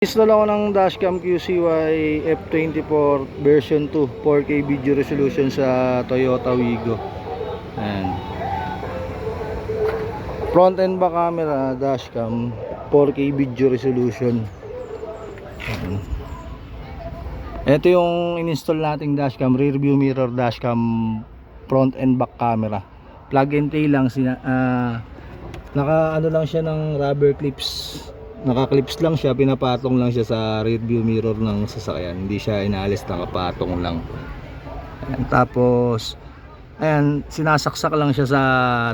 Install ako ng dashcam QCY F24 version 2 4K video resolution sa Toyota Wigo. Ayan. Front and back camera dashcam 4K video resolution. Ayan. Ito yung in-install nating dashcam, rear view mirror dashcam front and back camera. Plug and play lang, naka ano lang siya ng rubber clips. Naka-clips lang siya, pinapatong lang siya sa rear view mirror ng sasakyan. Hindi siya inaalis, nakapatong lang. Ayan, tapos ayan, sinasaksak lang siya sa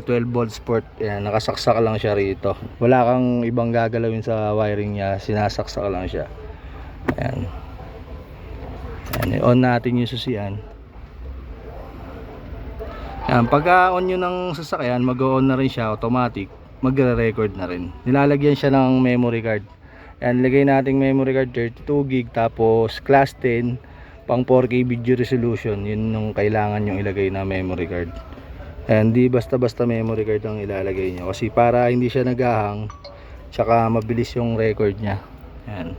12 volt sport. Ayan, nakasaksak lang siya rito. Wala kang ibang gagalawin sa wiring niya, sinasaksak lang siya. Ayan. Ayan, i-on natin yung susian. Ayan, pagka on nyo ng sasakyan, mag-on na rin siya automatic. Magre-record na rin. Nilalagyan siya ng memory card. Ayan, lagay nating memory card 32 gig, tapos class 10 pang 4K video resolution. Yun yung kailangan yung ilagay na memory card. Ayan, di basta-basta memory card ang ilalagay nyo, kasi para hindi siya nagahang, tsaka mabilis yung record nya. Ayan.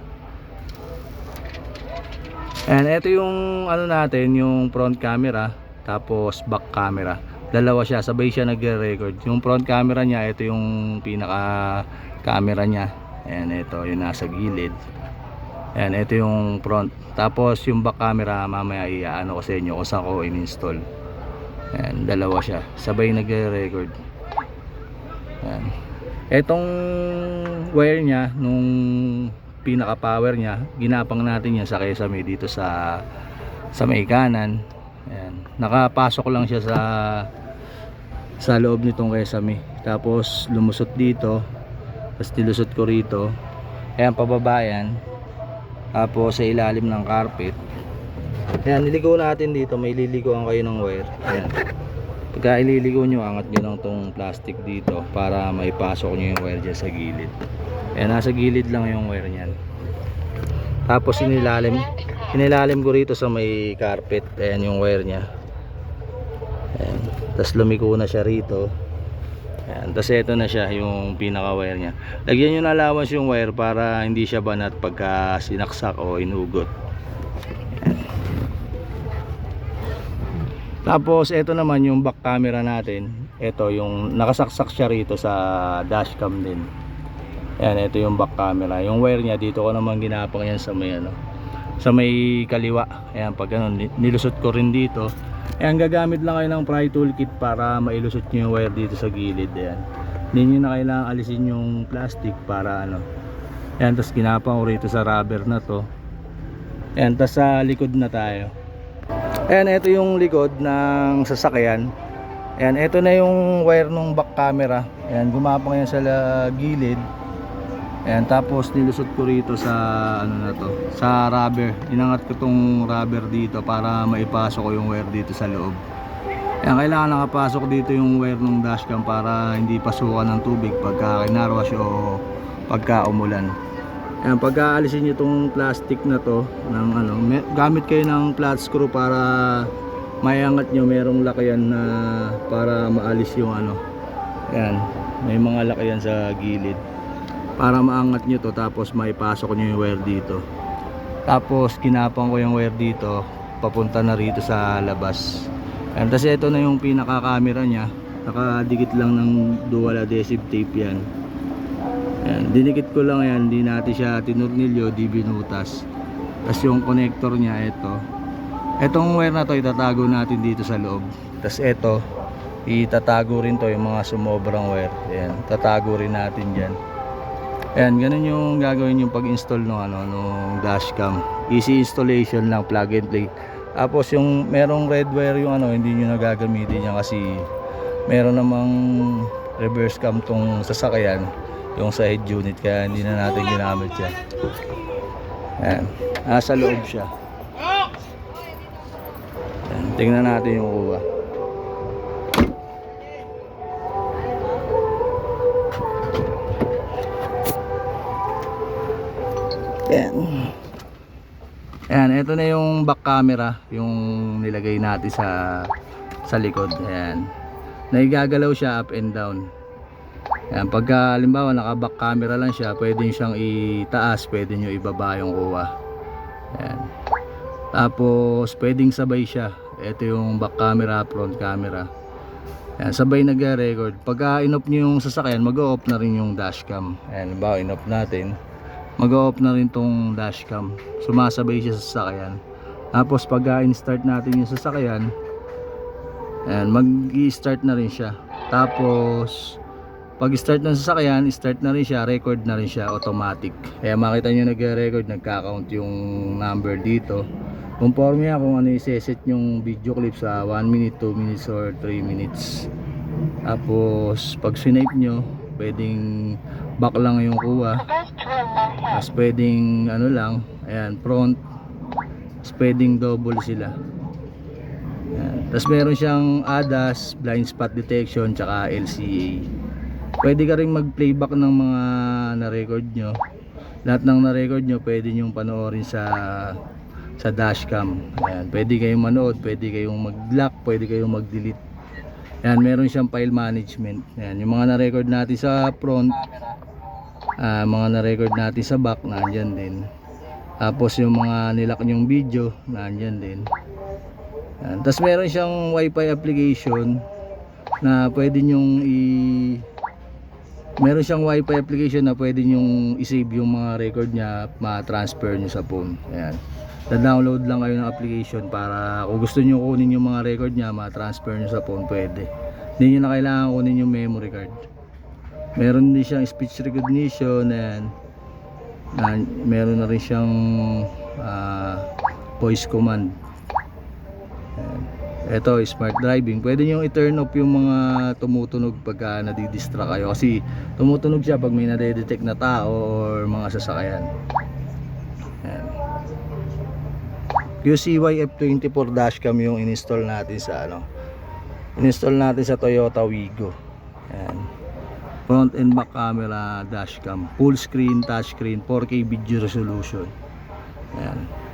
Ayan, ito yung ano natin, yung front camera, tapos back camera. Dalawa siya, sabay siya nagre-record. Yung front camera niya, ito yung pinaka camera niya. Ayan, ito yung nasa gilid. Ayan, ito yung front. Tapos yung back camera, mamaya i-ano ko sa inyo kung saan ko in-install. Ayan, dalawa siya, sabay nagre-record. Ayan. Etong wire niya, nung pinaka power niya, ginapang natin yan sa Kesame dito sa may kanan. Ayan, nakapasok lang siya sa loob nitong Kesame. Tapos lumusot dito, tapos nilusot ko rito. Ayan, pababa yan. Tapos sa ilalim ng carpet. Ayan, niligo natin dito. May liliguan kayo ng wire. Ayan, pagka ililigo nyo, angat nyo lang tong plastic dito para maipasok nyo yung wire dyan sa gilid. Ayan, nasa gilid lang yung wire nyan. Tapos inilalim ko rito sa may carpet. Ayan yung wire nya. Ayan. Tapos lumiko na siya rito. Ayan. Tapos ito na siya yung pinaka wire nya. Lagyan nyo na allowance yung wire para hindi siya banat pagka sinaksak o inugot. Ayan. Tapos ito naman yung back camera natin. Ito yung nakasaksak siya rito sa dashcam din. Ayan, ito yung back camera. Yung wire nya dito ko naman ginapang yan sa may sa may kaliwa. Ayan, pag nilusot ko rin dito. Ayan, gagamit lang kayo ng pry toolkit para mailusot nyo yung wire dito sa gilid. Ayan, hindi nyo na kailangan alisin yung plastic para ayan, tapos ginapang ko rito sa rubber na to. Ayan, tapos sa likod na tayo. Ayan, ito yung likod ng sasakyan. Ayan, ito na yung wire ng back camera. Ayan, gumapang yan sa gilid. Ayan, tapos nilusot ko rito sa na to, sa rubber. Inangat ko tong rubber dito para maipasok ko yung wire dito sa loob. Ayan, kailangan nakapasok dito yung wire ng dashcam para hindi pasukan ng tubig pagka kinarwash o pagka umulan. Ayan, pagka alisin nyo itong plastic na to ng gamit kayo ng flat screw para maiangat nyo. Merong lakayan na para maalis yung ayan, may mga lakayan sa gilid para maangat nyo to, tapos maipasok nyo yung wire dito. Tapos kinapang ko yung wire dito papunta na rito sa labas. Ayan, tapos ito na yung pinaka camera nya. Nakadikit lang ng dual adhesive tape yan. Ayan, dinikit ko lang yan, hindi natin siya tinurnilyo, di binutas. Tapos yung connector nya, etong wire na to itatago natin dito sa loob. Tapos ito itatago rin to, yung mga sumobrang wire. Ayan, tatago rin natin dyan. Ayan, ganun yung gagawin yung pag-install ng dashcam. Easy installation lang, plug and play. Tapos yung merong red wire yung hindi nyo nagagamitin yan kasi meron namang reverse cam tong sasakyan, yung sa head unit, kaya hindi na natin ginamit yan. Ayan, nasa loob siya. Ayan, tingnan natin yung kuha. Ayan. Ayan, ito na yung back camera, yung nilagay natin sa likod. Ayan, naigagalaw siya up and down. Ayan, pagka halimbawa naka back camera lang siya, pwede nyo siyang itaas, pwede nyo ibaba yung kuha. Ayan. Tapos pwedeng sabay siya. Ito yung back camera, front camera. Ayan, sabay nagre-record. Pagka in-off nyo yung sasakyan, mag-off na rin yung dashcam. Ayan, halimbawa in-off natin, mag-off na rin tong dashcam. Sumasabay siya sa sasakyan. Tapos pagka in-start natin yung sasakyan, ayan, mag-i-start na rin siya. Tapos pag start ng sasakyan, start na rin siya, record na rin siya, automatic. Kaya makita nyo nagre-record, nagka-count yung number dito. Conforme yan kung ano i-set yung video clip sa 1 minute, 2 minutes or 3 minutes. Tapos pag swipe nyo, pwedeng back lang yung kuha. Tapos pwedeng ano lang, ayan, front. Tapos pwedeng double sila. Ayan. Tapos meron siyang ADAS, blind spot detection, tsaka LCA. Pwede ka rin mag-playback ng mga na-record nyo. Lahat ng na-record nyo pwede nyong panoorin sa dashcam. Ayan, pwede kayong manood, pwede kayong mag-lock, pwede kayong mag-delete. Ayan, meron siyang file management. Ayan, yung mga na-record natin sa front, mga na-record natin sa back, nandyan din. Tapos yung mga nilock nyong video, nandyan din. Ayan, tapos meron siyang wifi application na pwede nyong meron siyang wifi application na pwede nyong i-save yung mga record niya, ma-transfer nyo sa phone. Ayan, da-download lang kayo ng application para kung gusto nyo kunin yung mga record niya, ma-transfer nyo sa phone, pwede. Hindi nyo na kailangan kunin yung memory card. Meron din siyang speech recognition. Ayan. Meron na rin siyang voice command. Ayan. Ito, smart driving. Pwede nyo i-turn off yung mga tumutunog pagka nadidistract kayo, kasi tumutunog siya pag may nade-detect na tao or mga sasakyan. Ayan. QCY F24 dashcam yung in-install natin sa in-install natin sa Toyota Wigo. Ayan. Front and back camera dashcam, full screen, touch screen, 4K video resolution. Ayan.